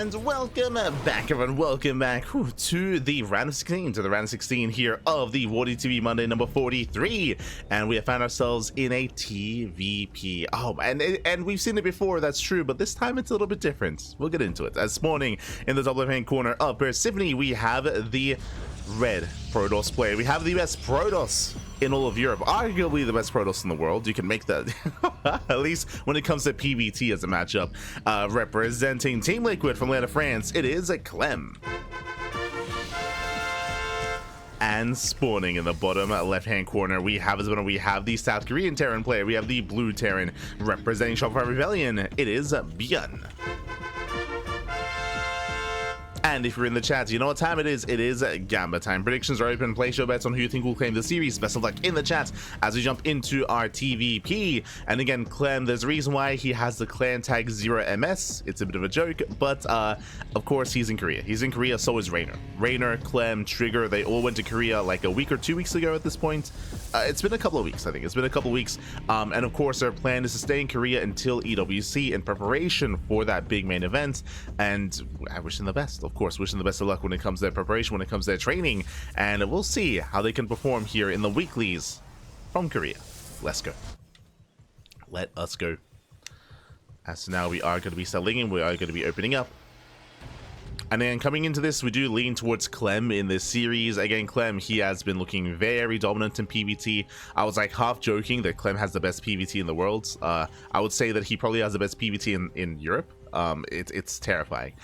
And welcome back, everyone. Welcome back to the round of 16, here of the WardiTV Monday number 43. And we have found ourselves in a TVP. Oh, and we've seen it before, that's true, but this time it's a little bit different. We'll get into it. As spawning in the top left-hand corner of Persephone, we have the red Protoss player. We have the best Protoss in all of Europe, arguably the best Protoss in the world. You can make that at least when it comes to PvT as a matchup. Representing Team Liquid from land of France, it is a Clem. And spawning in the bottom left-hand corner, we have the South Korean Terran player. We have the blue Terran representing Shopify Rebellion. It is ByuN. And if you're in the chat, you know what time it is. It is Gamba time. Predictions are open. Place your bets on who you think will claim the series. Best of luck in the chat as we jump into our TVP. And again, Clem, there's a reason why he has the clan tag 0MS. It's a bit of a joke, but of course he's in Korea. He's in Korea, so is Raynor. Raynor, Clem, Trigger, they all went to Korea like a week or 2 weeks ago at this point. It's been a couple of weeks, I think. It's been a couple of weeks. And of course, our plan is to stay in Korea until EWC in preparation for that big main event. And I wish them the best. Of course, wishing the best of luck when it comes to their preparation, when it comes to their training, and we'll see how they can perform here in the weeklies from Korea. Let's go. Let us go. As now we are going to be settling in, we are going to be opening up. And then coming into this, we do lean towards Clem in this series. Again, Clem, he has been looking very dominant in PvT. I was like half joking that Clem has the best PvT in the world. I would say that he probably has the best PvT in Europe. It's terrifying.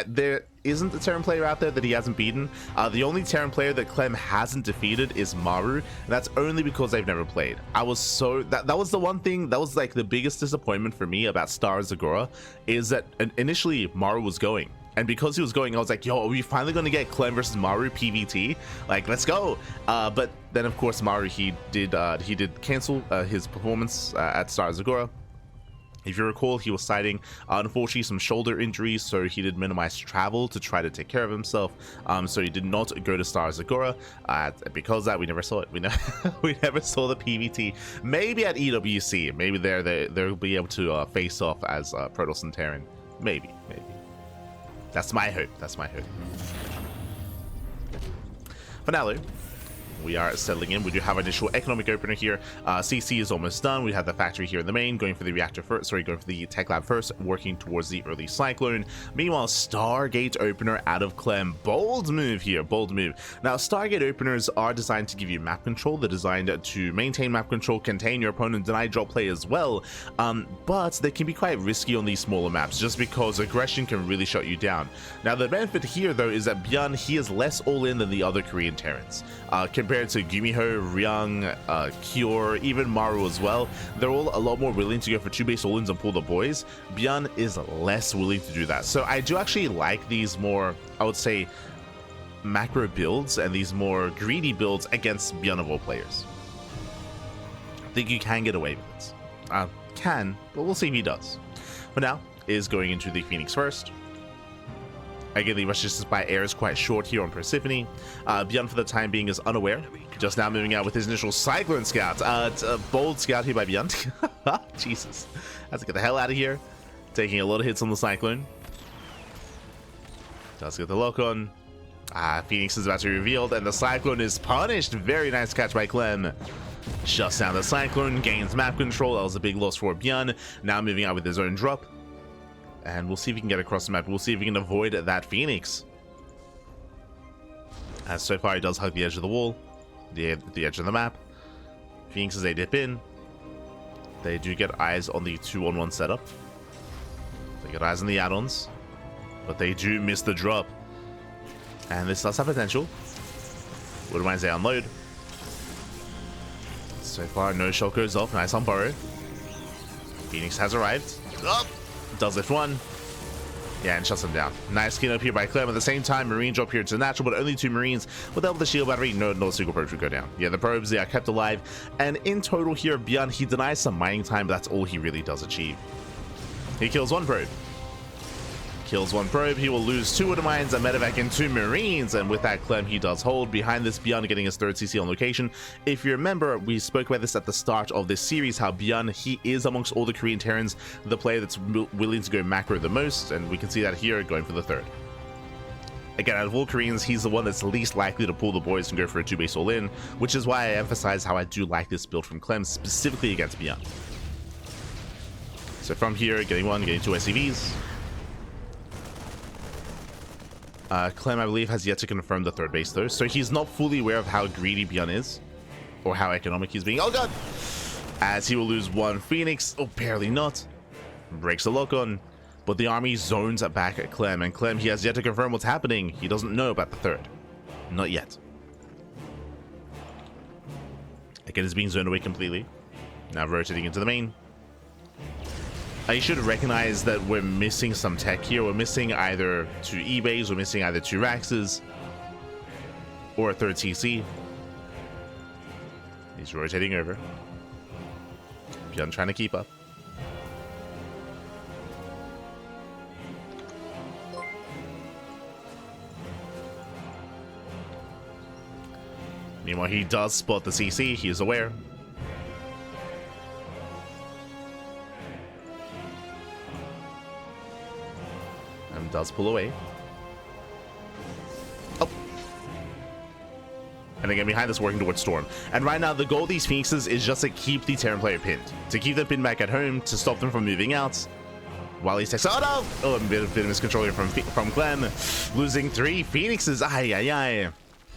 There isn't a Terran player out there that he hasn't beaten. The only Terran player that Clem hasn't defeated is Maru, and that's only because they've never played. I was so that was the one thing that was like the biggest disappointment for me about Star Zagora, is that initially Maru was going. And because he was going, I was like, yo, are we finally going to get Clem versus Maru PvT? Like, let's go. But then, of course, Maru, he did cancel his performance at Star Zagora. If you recall, he was citing, unfortunately, some shoulder injuries, so he did minimize travel to try to take care of himself. So he did not go to Star Zagora. Because of that, we never saw it. We never saw the PvT. Maybe at EWC. Maybe they'll be able to face off as Protoss and Terran. Maybe. That's my hope. For now, though, we are settling in. We do have an initial economic opener here. CC is almost done. We have the factory here in the main, going for the reactor first. Sorry, going for the tech lab first, working towards the early cyclone. Meanwhile, Stargate opener out of Clem. Bold move here, bold move. Now, Stargate openers are designed to give you map control. They're designed to maintain map control, contain your opponent, deny drop play as well. But they can be quite risky on these smaller maps, just because aggression can really shut you down. Now, the benefit here, though, is that ByuN, he is less all-in than the other Korean Terrans. Compared to Gumiho, Ryung, Kyor, even Maru as well, they're all a lot more willing to go for 2 base all-ins and pull the boys. ByuN is less willing to do that. So I do actually like these more, I would say, macro builds and these more greedy builds against ByuN of all players. I think you can get away with it. But we'll see if he does. For now, is going into the Phoenix first. Again, the rush distance by air is quite short here on Persephone. ByuN for the time being is unaware. Just now moving out with his initial Cyclone Scout. It's a bold scout here by ByuN. Jesus. Has to get the hell out of here. Taking a lot of hits on the Cyclone. Does get the lock on. Phoenix is about to be revealed, and the Cyclone is punished. Very nice catch by Clem. Shuts down the Cyclone, gains map control. That was a big loss for ByuN. Now moving out with his own drop. And we'll see if we can get across the map. We'll see if we can avoid that Phoenix. As so far, he does hug the edge of the wall, the edge of the map. Phoenix as they dip in. They do get eyes on the 2-on-1 setup. They get eyes on the add-ons, but they do miss the drop. And this does have potential. Wouldn't mind they unload. So far, no shot goes off. Nice on Burrow. Phoenix has arrived. Oh! Does lift one. Yeah, and shuts him down. Nice clean up here by Clem. At the same time, Marine drop here to natural, but only 2 Marines. Without the shield battery, no single probes would go down. Yeah, the probes, they are kept alive. And in total here, ByuN, he denies some mining time, but that's all he really does achieve. He kills 1 probe. Kills one probe, he will lose 2 water mines, a medevac, and 2 marines, and with that Clem, he does hold. Behind this, ByuN getting his 3rd CC on location. If you remember, we spoke about this at the start of this series, how ByuN, he is amongst all the Korean Terrans, the player that's willing to go macro the most, and we can see that here, going for the 3rd. Again, out of all Koreans, he's the one that's least likely to pull the boys and go for a 2-base all-in, which is why I emphasize how I do like this build from Clem, specifically against ByuN. So from here, getting 1, getting 2 SCVs. Clem, I believe, has yet to confirm the 3rd base, though, so he's not fully aware of how greedy ByuN is, or how economic he's being. Oh god! As he will lose 1 Phoenix. Oh, barely not. Breaks the lock-on, but the army zones back at Clem, and Clem, he has yet to confirm what's happening. He doesn't know about the 3rd. Not yet. Again, it's being zoned away completely. Now rotating into the main. You should recognize that we're missing some tech here. We're missing either 2 E-bays, we're missing either 2 Raxes, or a 3rd TC. He's rotating over. ByuN trying to keep up. Meanwhile, he does spot the CC, he is aware. And does pull away. Oh. And again, behind this, working towards Storm. And right now, the goal of these Phoenixes is just to keep the Terran player pinned. To keep them pinned back at home, to stop them from moving out. While he's takes, oh no! Oh, a bit of miscontrol here from Clem. Losing 3 Phoenixes, ay, ay, ay.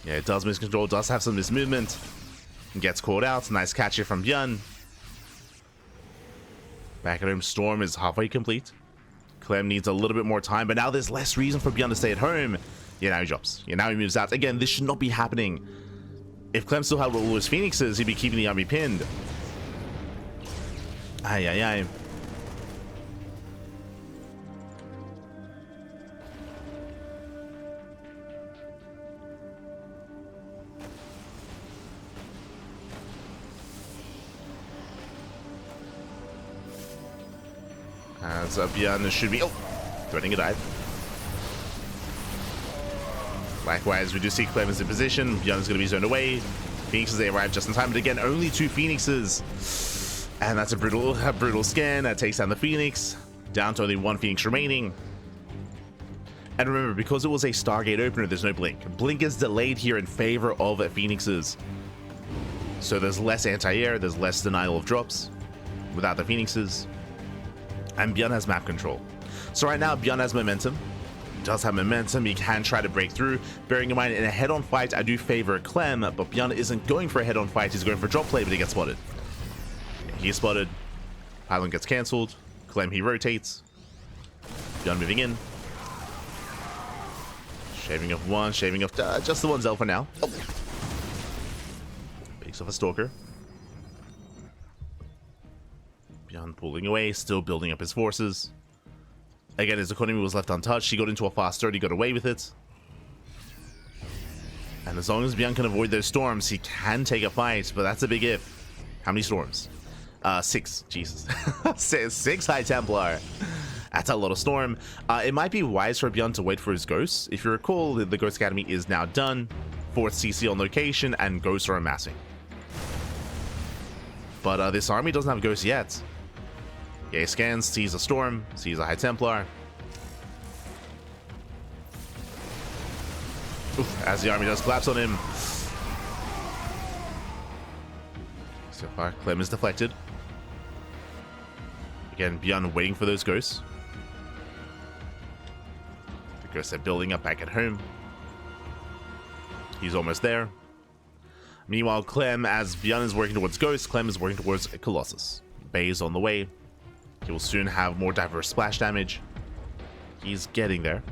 Yeah, it does miscontrol, does have some mismovement. Gets caught out, nice catch here from ByuN. Back at home, Storm is halfway complete. Clem needs a little bit more time, but now there's less reason for ByuN to stay at home. Yeah, now he drops. Yeah, now he moves out. Again, this should not be happening. If Clem still had all his Phoenixes, he'd be keeping the army pinned. Ay, ay, ay. As ByuN should be, threatening a dive. Likewise, we do see Clem is in position. ByuN is going to be zoned away. Phoenixes, they arrive just in time, but again, only 2 Phoenixes. And that's a brutal scan. That takes down the Phoenix. Down to only 1 Phoenix remaining. And remember, because it was a Stargate opener, there's no blink. Blink is delayed here in favor of Phoenixes. So there's less anti-air, there's less denial of drops without the Phoenixes. And ByuN has map control. So right now, ByuN has momentum. He does have momentum. He can try to break through. Bearing in mind, in a head-on fight, I do favor Clem, but ByuN isn't going for a head-on fight. He's going for drop play, but he gets spotted. He is spotted. Pylon gets cancelled. Clem, he rotates. ByuN moving in. Shaving off 1, shaving off just the 1 Zell for now. Oh. Bakes off a Stalker. ByuN pulling away, still building up his forces. Again, his economy was left untouched. He got into a fast start, he got away with it. And as long as ByuN can avoid those storms, he can take a fight, but that's a big if. How many storms? 6. Jesus. 6 High Templar. That's a lot of storm. It might be wise for ByuN to wait for his ghosts. If you recall, the Ghost Academy is now done. 4th CC on location, and ghosts are amassing. But this army doesn't have ghosts yet. Yeah, he scans, sees a storm, sees a High Templar. Oof, as the army does collapse on him. So far, Clem is deflected. Again, ByuN waiting for those ghosts. The ghosts are building up back at home. He's almost there. Meanwhile, Clem, as ByuN is working towards ghosts, Clem is working towards Colossus. Bay is on the way. He will soon have more diverse splash damage. He's getting there.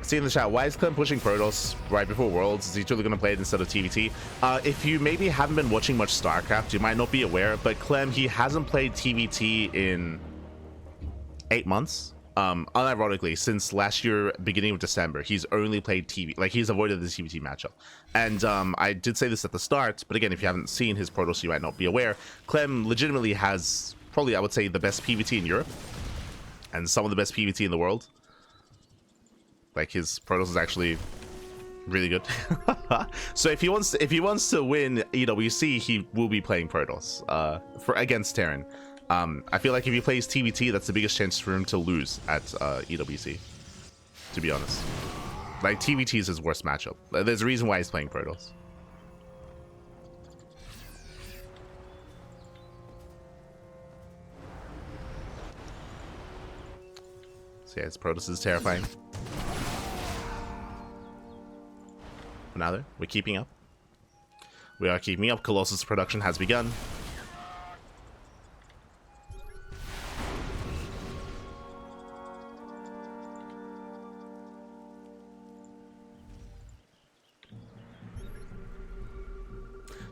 See in the chat, why is Clem pushing Protoss right before Worlds? Is he truly going to play it instead of TvT? If you maybe haven't been watching much StarCraft, you might not be aware, but Clem, he hasn't played TvT in 8 months. unironically, since last year, beginning of December, he's only played TV. Like, he's avoided the PvT matchup. And I did say this at the start, but again, if you haven't seen his Protoss, you might not be aware. Clem legitimately has probably, I would say, the best PvT in Europe, and some of the best PvT in the world. Like, his Protoss is actually really good. So if he wants to win EWC, he will be playing Protoss against Terran. I feel like if he plays TvT, that's the biggest chance for him to lose at EWC, to be honest. Like, TvT is his worst matchup. There's a reason why he's playing Protoss. So yeah, his Protoss is terrifying. But now though, we're keeping up. We are keeping up. Colossus production has begun.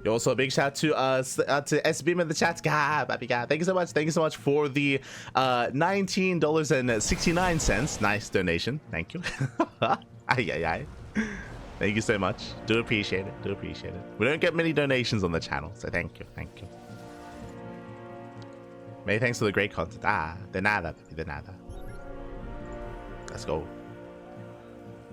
Also, a big shout out to SBM in the chat. Baby God. Thank you so much. Thank you so much for the $19.69. Nice donation. Thank you. Ay. Thank you so much. Do appreciate it. Do appreciate it. We don't get many donations on the channel, so thank you. Thank you. Many thanks for the great content. De nada, baby, de nada. Let's go.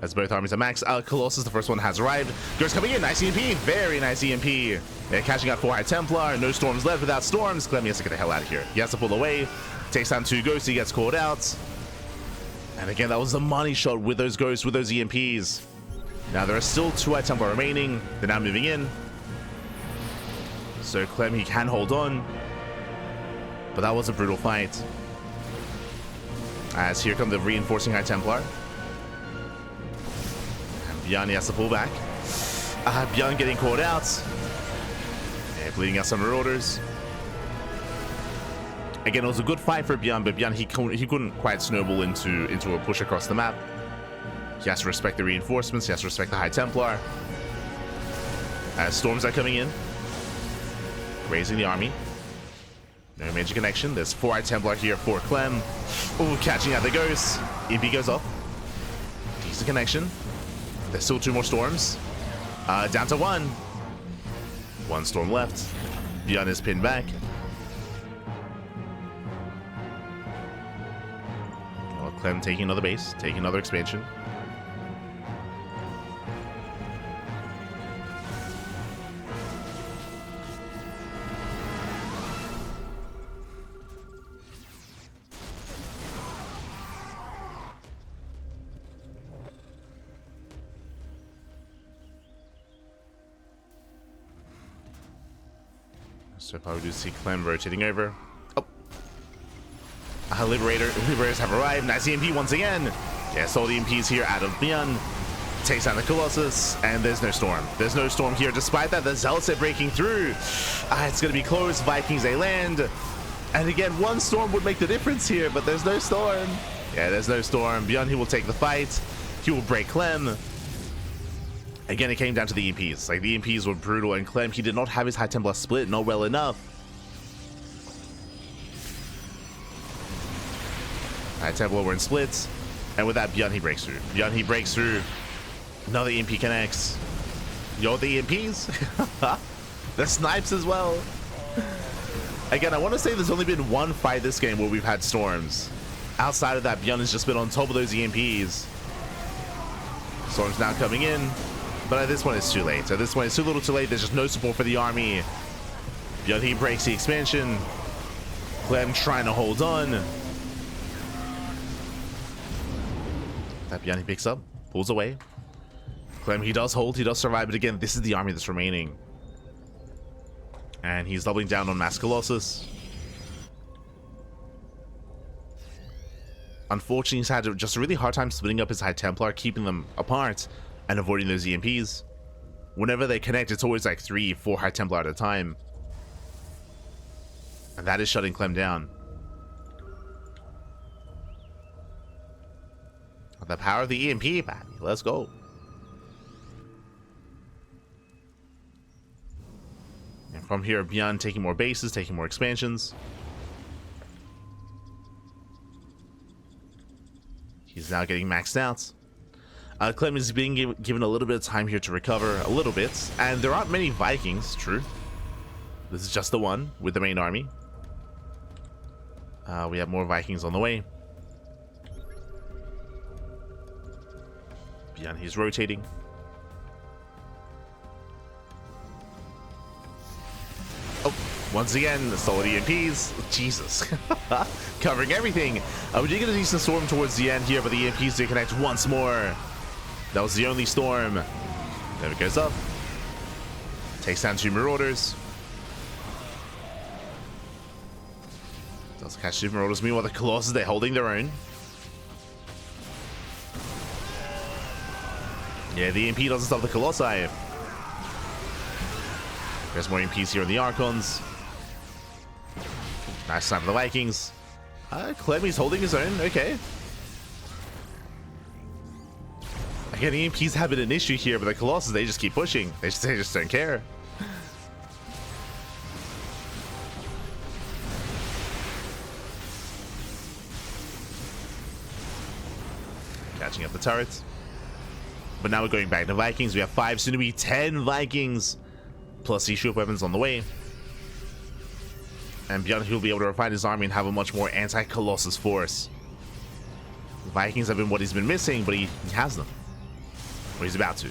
As both armies are max, Colossus, the first one, has arrived. Ghost coming in, nice EMP, very nice EMP. They're catching out 4 High Templar, no storms left without storms. Clem has to get the hell out of here. He has to pull away, takes down 2 ghosts, he gets called out. And again, that was the money shot with those ghosts, with those EMPs. Now there are still 2 High Templar remaining. They're now moving in. So Clem, he can hold on. But that was a brutal fight. As here come the reinforcing High Templar. ByuN has to pull back. ByuN getting caught out. Yeah, bleeding out some Marauders. Again, it was a good fight for ByuN, but ByuN, he couldn't quite snowball into a push across the map. He has to respect the reinforcements. He has to respect the High Templar. As storms are coming in. Raising the army. No major connection. There's 4 High Templar here for Clem. Oh, catching out the ghosts. EMP goes off. Decent connection. There's still 2 more storms. Down to 1. 1 storm left. ByuN is pinned back. Well, Clem taking another base, taking another expansion. So probably do see Clem rotating over. Oh. Liberators have arrived. Nice EMP once again. Yes, all the EMPs here out of ByuN. Takes down the Colossus, and there's no storm. There's no storm here. Despite that, the Zealots are breaking through. It's going to be close. Vikings, they land. And again, 1 storm would make the difference here, but there's no storm. Yeah, there's no storm. ByuN, he will take the fight. He will break Clem. Again, it came down to the EMPs. Like, the EMPs were brutal, and Clem, he did not have his High Templar split, not well enough. High Templar were in splits, and with that, ByuN, he breaks through. ByuN, he breaks through. Another EMP connects. Yo, the EMPs. The snipes as well. Again, I want to say there's only been 1 fight this game where we've had storms. Outside of that, ByuN has just been on top of those EMPs. Storms now coming in. But at this point, it's too late. At this point, it's too little too late. There's just no support for the army. ByuN, he breaks the expansion. Clem trying to hold on. That ByuN, he picks up, pulls away. Clem, he does hold, he does survive. But again, this is the army that's remaining. And he's doubling down on Mass Colossus. Unfortunately, he's had just a really hard time splitting up his High Templar, keeping them apart. And avoiding those EMPs. Whenever they connect, it's always like 3, 4 High Templar at a time. And that is shutting Clem down. The power of the EMP, baby. Let's go. And from here, ByuN taking more bases, taking more expansions. He's now getting maxed out. Clem is being given a little bit of time here to recover, a little bit. And there aren't many Vikings, true. This is just the one with the main army. We have more Vikings on the way. ByuN, he's rotating. Oh, once again, solid EMPs. Jesus. Covering everything. We did get a decent storm towards the end here, but the EMPs did connect once more. That was the only storm. There it goes up. Takes down 2 Marauders. Does catch 2 Marauders. Meanwhile, the Colossus, they're holding their own. Yeah, the EMP doesn't stop the Colossi. There's more EMPs here on the Archons. Nice time for the Vikings. Clem, he's holding his own. Okay. Again, the EMPs have been an issue here, but the Colossus, they just keep pushing. They just don't care. Catching up the turrets. But now we're going back to Vikings. We have 5, soon to be 10 Vikings. Plus these shield weapons on the way. And ByuN, he'll be able to refine his army and have a much more anti-Colossus force. The Vikings have been what he's been missing, but he has them. Or he's about to.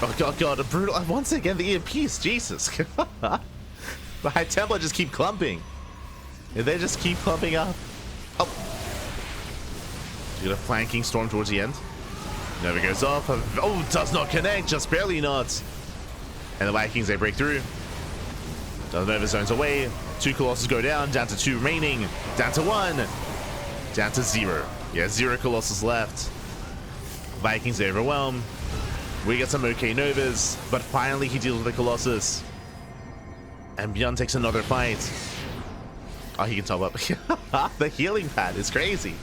Oh god, a brutal. Once again, the EMPs, Jesus. The High Templar just keep clumping. And they just keep clumping up. Oh. You got a flanking storm towards the end. Never goes off. Oh, does not connect, just barely not. And the Vikings, they break through. Doesn't know if it zones away. 2 Colossus go down to 2 remaining. Down to 1. Down to 0. Yeah, 0 Colossus left. Vikings, they overwhelm. We get some okay Novas, but finally he deals with the Colossus. And ByuN takes another fight. Oh, he can top up. The healing pad is crazy.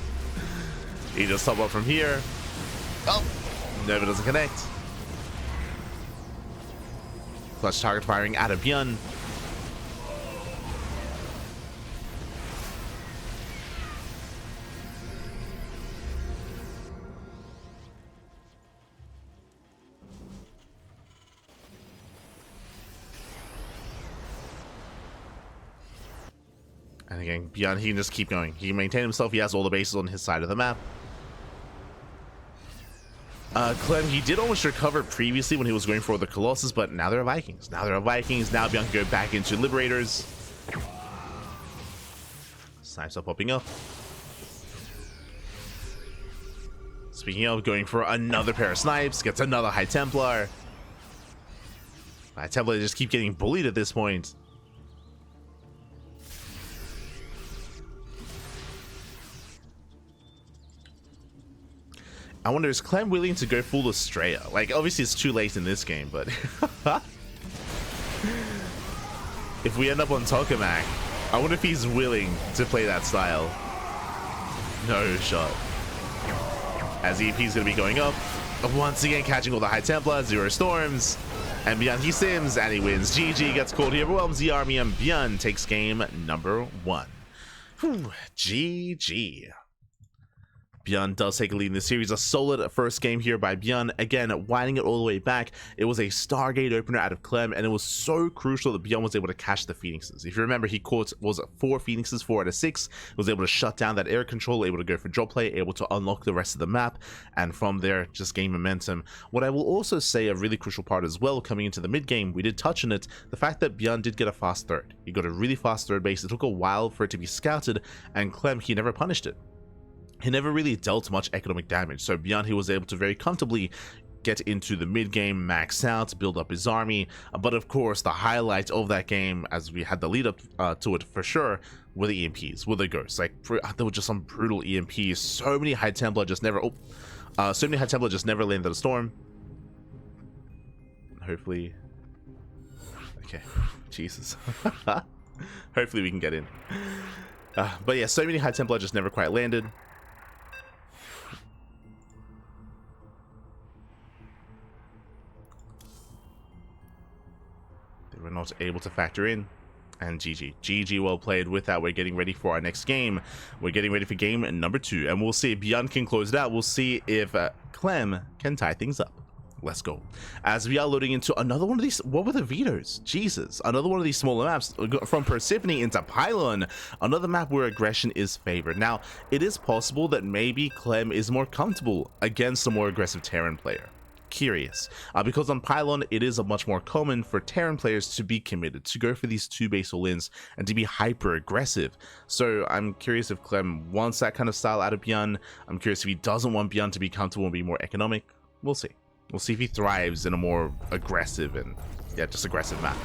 He just top up from here. Oh, Nova doesn't connect. Clutch target firing out of ByuN. And again, ByuN, he can just keep going. He can maintain himself. He has all the bases on his side of the map. Clem, he did almost recover previously when he was going for the Colossus, but now there are Vikings. Now there are Vikings. Now ByuN can go back into Liberators. Snipes are popping up. Speaking of, going for another pair of snipes. Gets another High Templar. High Templar just keep getting bullied at this point. I wonder, is Clem willing to go full Estrella? Like, obviously it's too late in this game, but if we end up on Tokamak, I wonder if he's willing to play that style. No shot. As EP is going to be going up, once again catching all the High Templar, 0 storms, and ByuN, he sims, and he wins. GG gets called, he overwhelms the army, and ByuN takes game number 1. Whew, GG. ByuN does take a lead in this series. A solid first game here by ByuN. Again, winding it all the way back. It was a Stargate opener out of Clem, and it was so crucial that ByuN was able to catch the Phoenixes. If you remember, he caught, was it 4 Phoenixes, 4 out of 6. Was able to shut down that air control, able to go for drop play, able to unlock the rest of the map, and from there, just gain momentum. What I will also say, a really crucial part as well, coming into the mid game, we did touch on it, the fact that ByuN did get a fast third. He got a really fast third base. It took a while for it to be scouted, and Clem, he never punished it. He never really dealt much economic damage, so ByuN, he was able to very comfortably get into the mid game, max out, build up his army. But of course, the highlight of that game, as we had the lead up to it for sure, were the EMPs, were the ghosts. Like, there were just some brutal EMPs. So many High Templar just never, so many High Templar just never landed a storm. Hopefully, okay, Jesus. Hopefully we can get in. But yeah, so many High Templar just never quite landed. They were not able to factor in. And GG well played. With that, we're getting ready for our next game. We're getting ready for game number 2, and we'll see if ByuN can close it out. We'll see if Clem can tie things up. Let's go. As we are loading into another one of these, what were the vetoes? Jesus, another one of these smaller maps from Persephone into Pylon, another map where aggression is favored. Now, it is possible that maybe Clem is more comfortable against a more aggressive Terran player. Curious, because on Pylon it is a much more common for Terran players to be committed, to go for these 2 base all-ins and to be hyper aggressive. So I'm curious if Clem wants that kind of style out of ByuN. I'm curious if he doesn't want ByuN to be comfortable and be more economic. We'll see. We'll see if he thrives in a more aggressive and just aggressive map.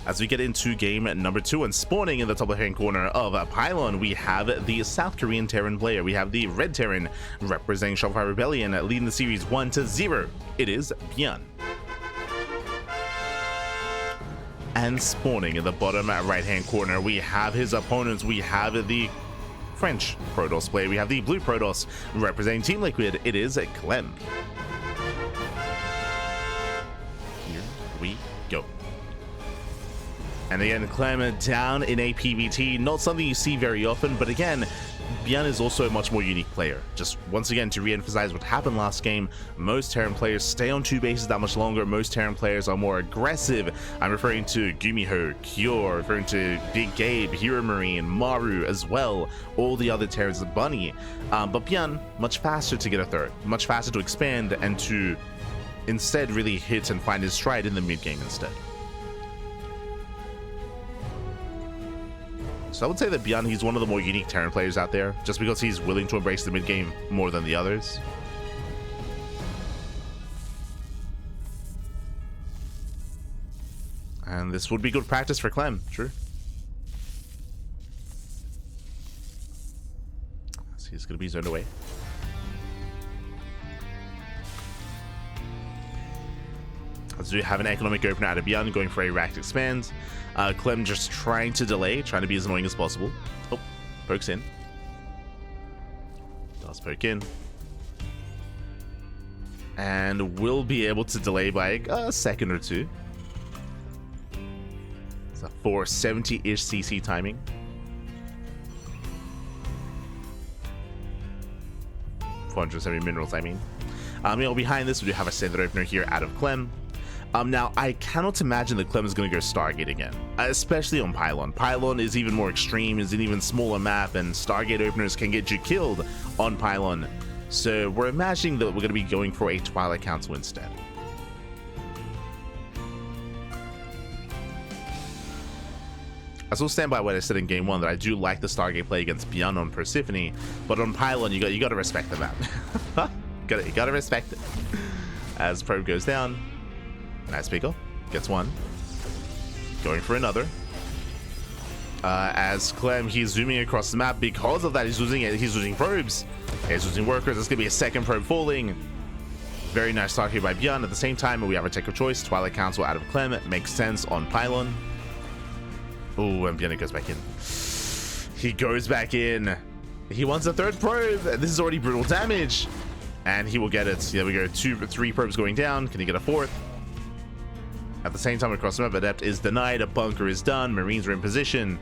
As we get into game number 2, and spawning in the top left-hand corner of Pylon, we have the South Korean Terran player. We have the Red Terran representing Shopify Rebellion, leading the series 1-0. It is ByuN. And spawning in the bottom right-hand corner, we have his opponents. We have the French Protoss player. We have the Blue Protoss representing Team Liquid. It is Clem. Here we go. And again, Clem down in a PvT, not something you see very often, but again, ByuN is also a much more unique player. Just once again, to re-emphasize what happened last game, most Terran players stay on 2 bases that much longer. Most Terran players are more aggressive. I'm referring to Gumiho, Kyor, referring to Big Gabe, Hero Marine, Maru as well, all the other Terrans, Bunny. But ByuN, much faster to get a third, much faster to expand and to instead really hit and find his stride in the mid game instead. So I would say that ByuN, he's one of the more unique Terran players out there, just because he's willing to embrace the mid game more than the others. And this would be good practice for Clem, true. So he's going to be zoned away. As we have an economic opener out of ByuN, going for a racked expand. Clem just trying to delay, trying to be as annoying as possible. Oh, pokes in. Does poke in. And will be able to delay by a second or 2. It's a 470-ish CC timing. $470 minerals, I mean. Behind this, we do have a standard opener here out of Clem. Now, I cannot imagine that Clem is going to go Stargate again, especially on Pylon. Pylon is even more extreme, is an even smaller map, and Stargate openers can get you killed on Pylon. So we're imagining that we're going to be going for a Twilight Council instead. I still stand by what I said in game 1, that I do like the Stargate play against ByuN on Persephone, but on Pylon, you got to respect the map. you got to respect it. As probe goes down. Nice pickle. Gets one. Going for another. As Clem, he's zooming across the map. Because of that, he's losing probes. He's losing workers. There's going to be a second probe falling. Very nice start here by ByuN. At the same time, we have a tech of choice. Twilight Council out of Clem. It makes sense on Pylon. Oh, and ByuN goes back in. He goes back in. He wants a third probe. This is already brutal damage. And he will get it. There we go. 3 probes going down. Can he get a 4th? At the same time, across the map, Adept is denied, a bunker is done, Marines are in position.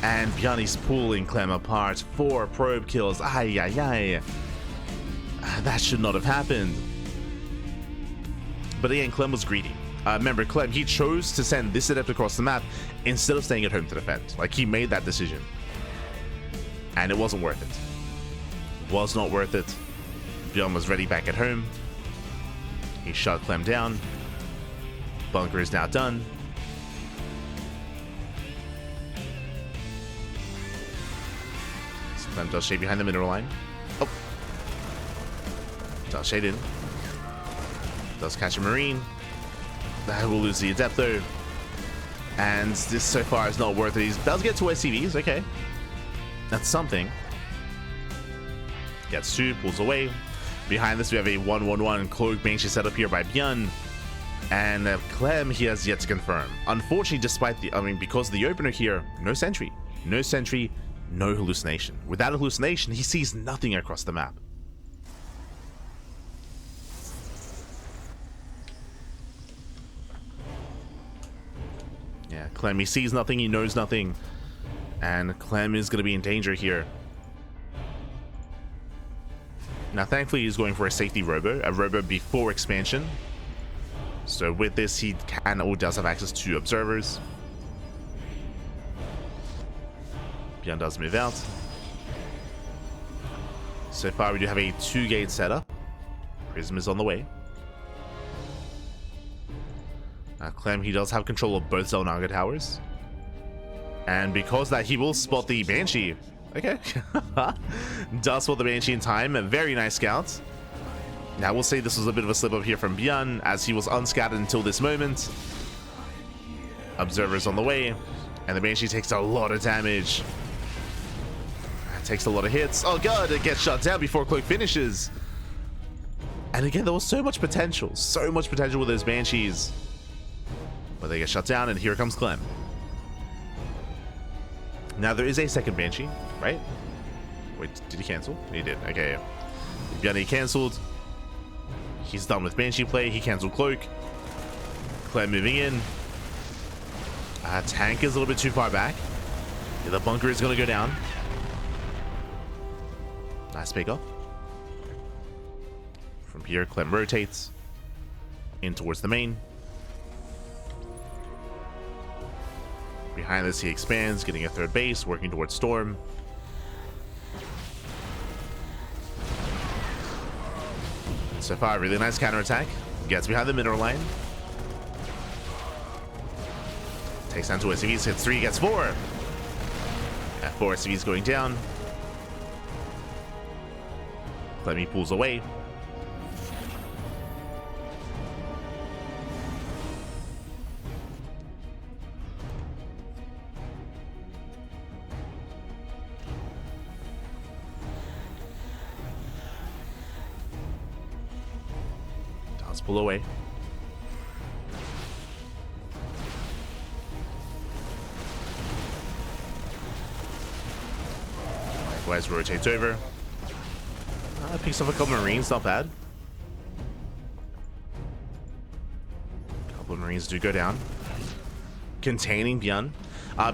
And ByuN is pulling Clem apart. 4 probe kills. Ay, ay, ay. That should not have happened. But again, Clem was greedy. Remember, Clem, he chose to send this Adept across the map instead of staying at home to defend. Like, he made that decision. And it wasn't worth it. Was not worth it. ByuN was ready back at home. He shut Clem down. Bunker is now done. Clem does shade behind the mineral line. Oh. Does shade in. Does catch a Marine. That will lose the Adept though. And this so far is not worth it. He does get 2 SCVs, okay. That's something. Gets 2, pulls away. Behind this we have a 1-1-1 cloak banshee setup here by ByuN. And Clem, he has yet to confirm. Unfortunately, despite because of the opener here, no sentry. No sentry, no hallucination. Without a hallucination, he sees nothing across the map. Clem, he sees nothing, he knows nothing. And Clem is going to be in danger here. Now, thankfully, he's going for a safety a robo before expansion. So with this, he can or does have access to observers. ByuN does move out. So far, we do have a 2-gate setup. Prism is on the way. Clem, he does have control of both Zelnaga towers. And because of that, he will spot the Banshee. Okay. Does spot the Banshee in time. A very nice scout. Now, we'll say this was a bit of a slip up here from ByuN, as he was unscattered until this moment. Observers on the way. And the Banshee takes a lot of damage. Takes a lot of hits. Oh god, it gets shut down before Cloak finishes. And again, there was so much potential with those Banshees. But they get shut down, and here comes Clem. Now, there is a second Banshee, right? Wait, did he cancel? He did. Okay, yeah. ByuN, he cancelled. He's done with Banshee play. He cancelled Cloak. Clem moving in. Tank is a little bit too far back. Yeah, the bunker is going to go down. Nice pick up. From here, Clem rotates in towards the main. Behind this, he expands, getting a third base, working towards Storm. So far, really nice counterattack. Gets behind the middle line. Takes down 2 SCVs, hits 3, gets 4. Yeah, 4 SCVs going down. Clem pulls away. Does pull away. Likewise rotates over. Picks up a couple Marines, not bad. A couple of Marines do go down. Containing ByuN.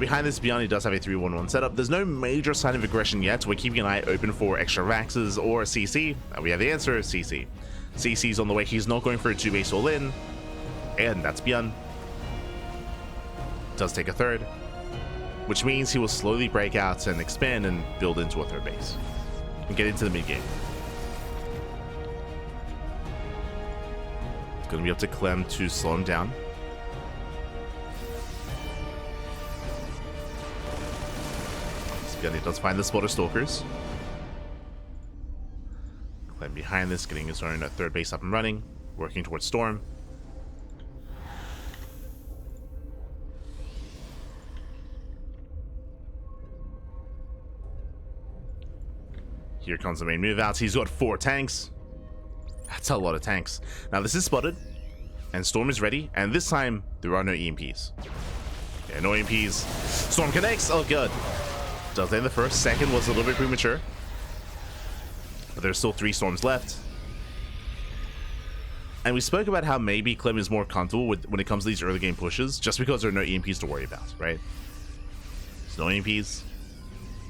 Behind this ByuN, he does have a 3-1-1 setup. There's no major sign of aggression yet. We're keeping an eye open for extra Vaxes or CC. We have the answer, CC. CC's on the way. He's not going for a 2-base all-in. And that's ByuN. Does take a third. Which means he will slowly break out and expand and build into a third base. And get into the mid-game. It's going to be up to Clem to slow him down. He does find the spotter stalkers. Clem behind this, getting his own third base up and running, working towards Storm. Here comes the main move out. He's got 4 tanks. That's a lot of tanks. Now this is spotted, and Storm is ready, and this time there are no EMPs. Yeah, no EMPs. Storm connects. Oh god. Does end the first. Second was a little bit premature, but there's still 3 storms left. And we spoke about how maybe Clem is more comfortable with when it comes to these early game pushes, just because there are no EMPs to worry about, right? There's no EMPs,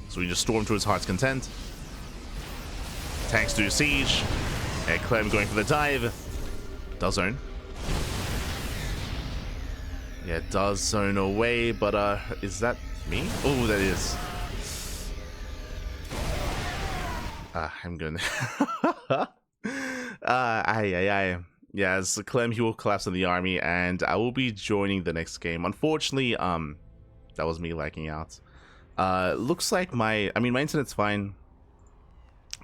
so we just storm to his heart's content. Tanks do siege, and Clem going for the dive. Does zone. Yeah, does zone away, but is that me? Oh, that is. I'm gonna. Yeah, as Clem, he will collapse on the army, and I will be joining the next game. Unfortunately, that was me lagging out. Looks like my internet's fine,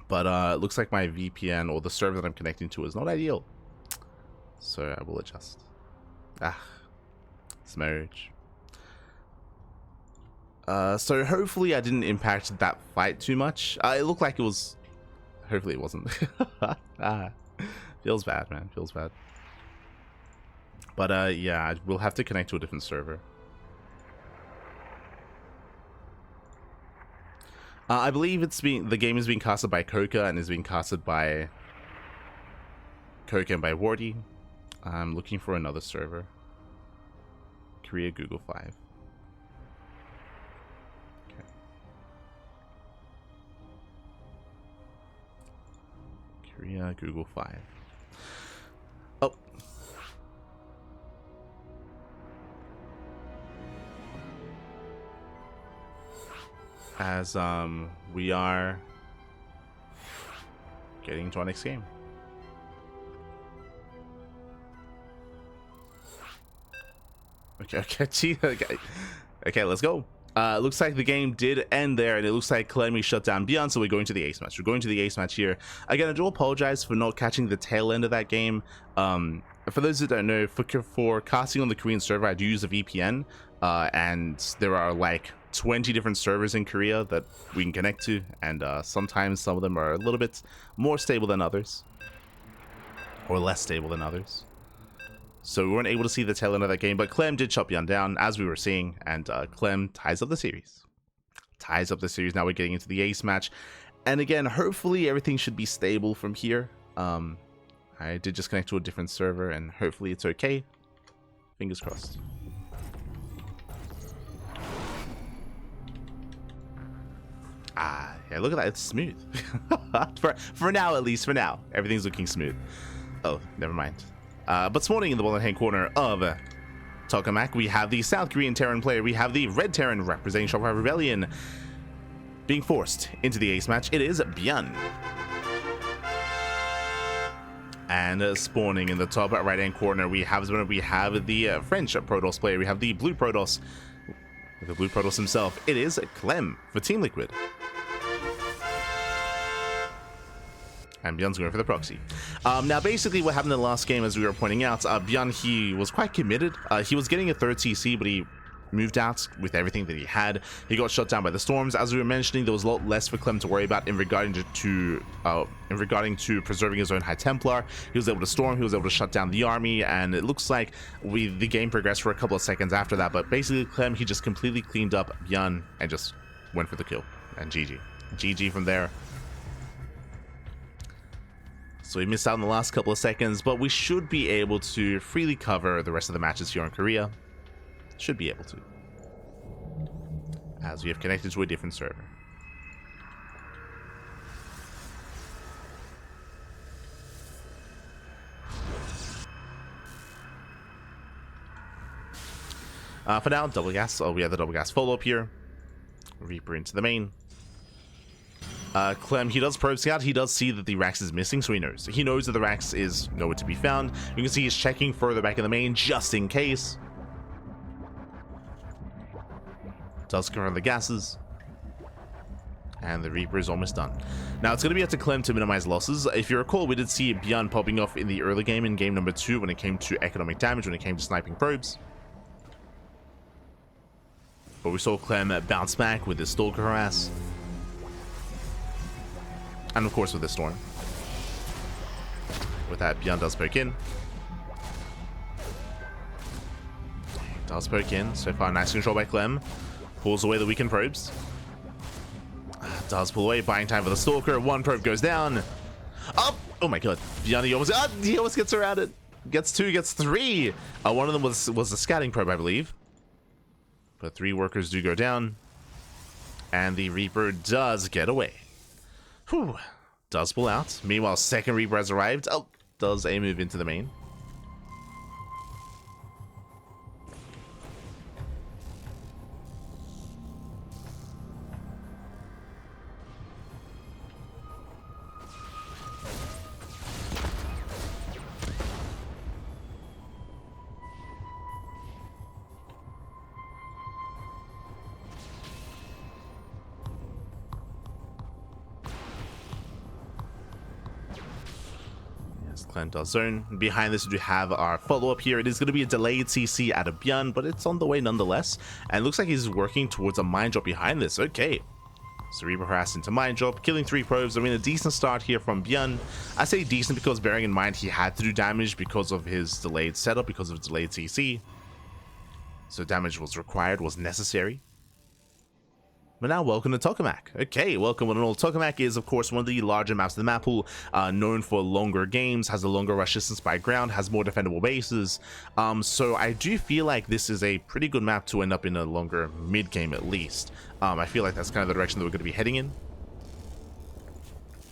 but looks like my VPN or the server that I'm connecting to is not ideal. So I will adjust. Smurge. So hopefully I didn't impact that fight too much. It looked like it was. Hopefully it wasn't. Feels bad, man. Feels bad. But yeah, we'll have to connect to a different server. I believe the game is being casted by Coca and is being casted by Coca and by Wardi. I'm looking for another server. Korea Google 5. Korea, Google 5. Oh. As we are getting to our next game. Okay, let's go. Looks like the game did end there, and it looks like Clem shut down ByuN, so we're going to the ace match. We're going to the ace match here. Again, I do apologize for not catching the tail end of that game. For those that don't know, for casting on the Korean server, I do use a VPN, and there are like 20 different servers in Korea that we can connect to, and sometimes some of them are a little bit more stable than others, or less stable than others. So we weren't able to see the tail end of that game, but Clem did shut ByuN down, as we were seeing, and Clem ties up the series. Now we're getting into the ace match, and again, hopefully everything should be stable from here. I did just connect to a different server, and hopefully it's okay. Fingers crossed. Yeah, look at that, it's smooth. for now, at least, for now. Everything's looking smooth. Oh, never mind. But spawning in the bottom hand corner of Tokamak, we have the South Korean Terran player. We have the Red Terran representing Shopify Rebellion being forced into the ace match. It is ByuN. And spawning in the top right hand corner, we have the French Protoss player. We have the Blue Protoss, himself. It is Clem for Team Liquid. And ByuN's going for the proxy. Now, basically, what happened in the last game, as we were pointing out, ByuN, he was quite committed. He was getting a third CC, but he moved out with everything that he had. He got shut down by the storms. As we were mentioning, there was a lot less for Clem to worry about in regarding to preserving his own High Templar. He was able to storm. He was able to shut down the army, and it looks like the game progressed for a couple of seconds after that. But basically, Clem, he just completely cleaned up ByuN and just went for the kill. And GG from there. So we missed out in the last couple of seconds, but we should be able to freely cover the rest of the matches here in Korea. Should be able to, as we have connected to a different server. For now, double gas. Oh, we have the double gas follow-up here. Reaper into the main. Clem, he does probe scout. He does see that the Rax is missing, so he knows that the Rax is nowhere to be found. You can see he's checking further back in the main just in case. Does confirm the gases, and the Reaper is almost done. Now it's going to be up to Clem to minimize losses. If you recall, we did see ByuN popping off in the early game, in game number 2, when it came to economic damage, when it came to sniping probes. But we saw Clem bounce back with his Stalker harass. And of course with the storm. With that, ByuN does poke in. Does poke in. So far, nice control by Clem. Pulls away the weakened probes. Does pull away, buying time for the Stalker. One probe goes down. Up! Oh my god. ByuN, he almost gets surrounded. Gets 2, gets 3. One of them was a scouting probe, I believe. But 3 workers do go down. And the Reaper does get away. Whew. Does pull out. Meanwhile, second Reaper has arrived. Oh, does a move into the main. Clem does zone. Behind this, we do have our follow-up here. It is going to be a delayed CC out of ByuN, but it's on the way nonetheless. And it looks like he's working towards a mine drop behind this. Okay. So Reaper harass into mine drop, killing 3 probes. I mean, a decent start here from ByuN. I say decent because bearing in mind he had to do damage because of his delayed setup, because of delayed CC. So damage was required, was necessary. But now, welcome to Tokamak. Okay, welcome one and all. Tokamak is, of course, one of the larger maps of the map pool, known for longer games, has a longer rush distance by ground, has more defendable bases. So I do feel like this is a pretty good map to end up in a longer mid-game at least. I feel like that's kind of the direction that we're going to be heading in.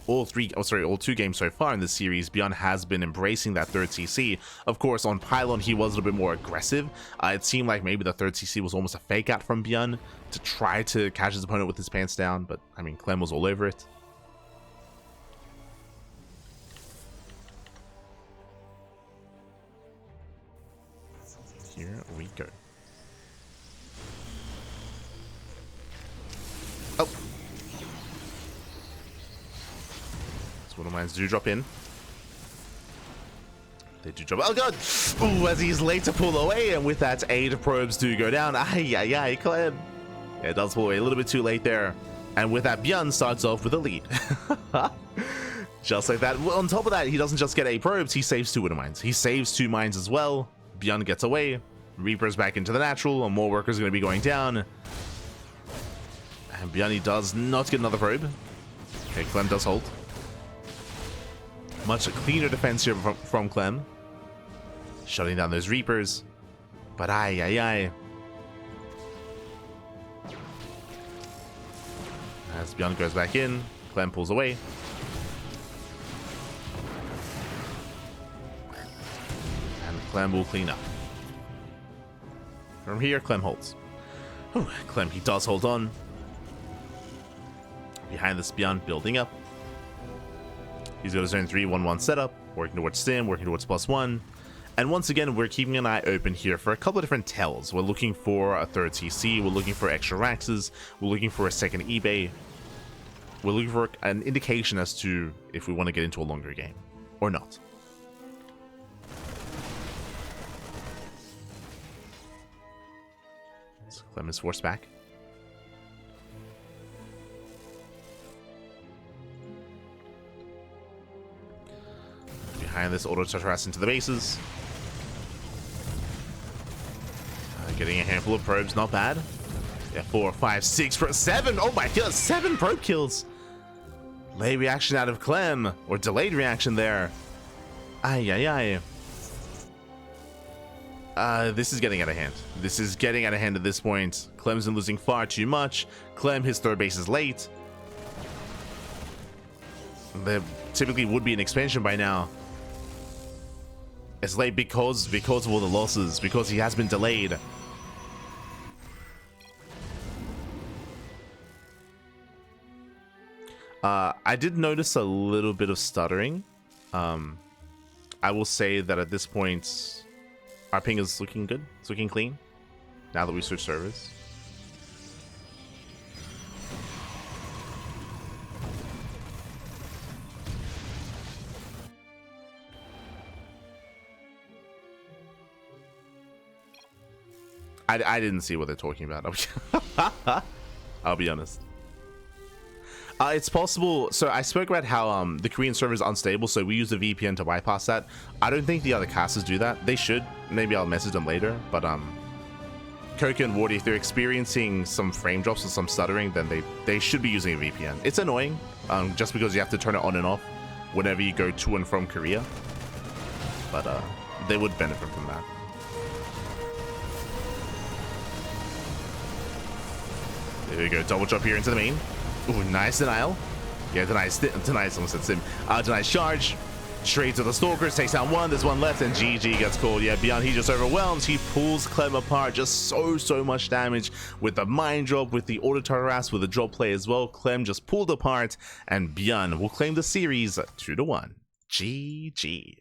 all two games so far in this series, ByuN has been embracing that third CC. Of course, on Pylon, he was a little bit more aggressive. It seemed like maybe the third CC was almost a fake out from ByuN to try to catch his opponent with his pants down, but I mean, Clem was all over it. Here we go. Oh. One of mine do drop in. They do drop. Oh god! Ooh, as he's late to pull away, and with that, 8 probes do go down. Ay, Clem. Yeah, it does pull away a little bit too late there. And with that, ByuN starts off with a lead. Just like that. Well, on top of that, he doesn't just get 8 probes, he saves 2 Widow Mines. He saves 2 mines as well. ByuN gets away. Reaper's back into the natural, and more workers are going to be going down. And ByuN does not get another probe. Okay, Clem does hold. Much cleaner defense here from Clem. Shutting down those Reapers. But ay. As ByuN goes back in, Clem pulls away. And Clem will clean up. From here, Clem holds. Whew, Clem, he does hold on. Behind this, ByuN building up. He's got his own 3-1-1 setup, working towards Stim, working towards +1. And once again, we're keeping an eye open here for a couple of different tells. We're looking for a third CC, we're looking for extra Raxes, we're looking for a second eBay. We're looking for an indication as to if we want to get into a longer game or not. So Clem is forced back. Behind this, auto harass into the bases. Getting a handful of probes, not bad. Yeah, 4, 5, 6, 7. Oh my god, 7 probe kills. Late reaction out of Clem, or delayed reaction there. Ay. This is getting out of hand. This is getting out of hand at this point. Clem's been losing far too much. Clem, his third base is late. There typically would be an expansion by now. It's late because of all the losses, because he has been delayed. I did notice a little bit of stuttering. I will say that at this point, our ping is looking good. It's looking clean. Now that we switched servers. I didn't see what they're talking about. I'll be honest. It's possible. So I spoke about how the Korean server is unstable, so we use a VPN to bypass that. I don't think the other casters do that. They should. Maybe I'll message them later. But Coco and Wardi, if they're experiencing some frame drops or some stuttering, then they should be using a VPN. It's annoying, just because you have to turn it on and off whenever you go to and from Korea. But they would benefit from that. There we go, double drop here into the main. Ooh, nice denial. Yeah, denies, almost said Sim. Denies charge. Straight to the Stalkers, takes down 1, there's 1 left, and GG gets called. Yeah, ByuN, he just overwhelms. He pulls Clem apart, just so much damage with the mine drop, with the auto harass, with the drop play as well. Clem just pulled apart, and ByuN will claim the series 2-1. GG.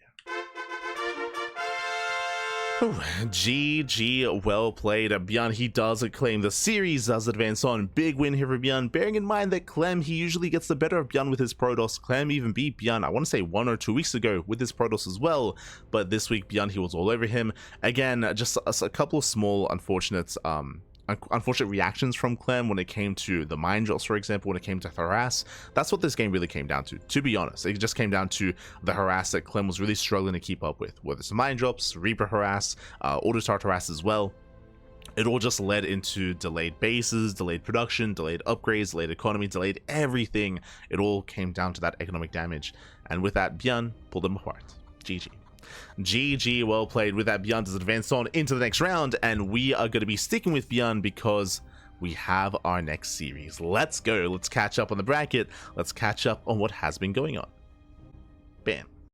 GG, well played. ByuN, he does claim the series, does advance on. Big win here for ByuN, bearing in mind that Clem, he usually gets the better of ByuN with his Protoss. Clem even beat ByuN, I want to say 1 or 2 weeks ago with his Protoss as well, but this week ByuN, he was all over him. Again, just a couple of small unfortunate reactions from Clem when it came to the mine drops, for example, when it came to harass. That's what this game really came down to be honest. It just came down to the harass that Clem was really struggling to keep up with, whether it's mine drops, Reaper harass, auto harass as well. It all just led into delayed bases, delayed production, delayed upgrades, delayed economy, delayed everything. It all came down to that economic damage, and with that, ByuN pulled them apart. GG. GG, well played. With that, ByuN does advance on into the next round, and we are going to be sticking with ByuN because we have our next series. Let's go. Let's catch up on the bracket. Let's catch up on what has been going on. Bam.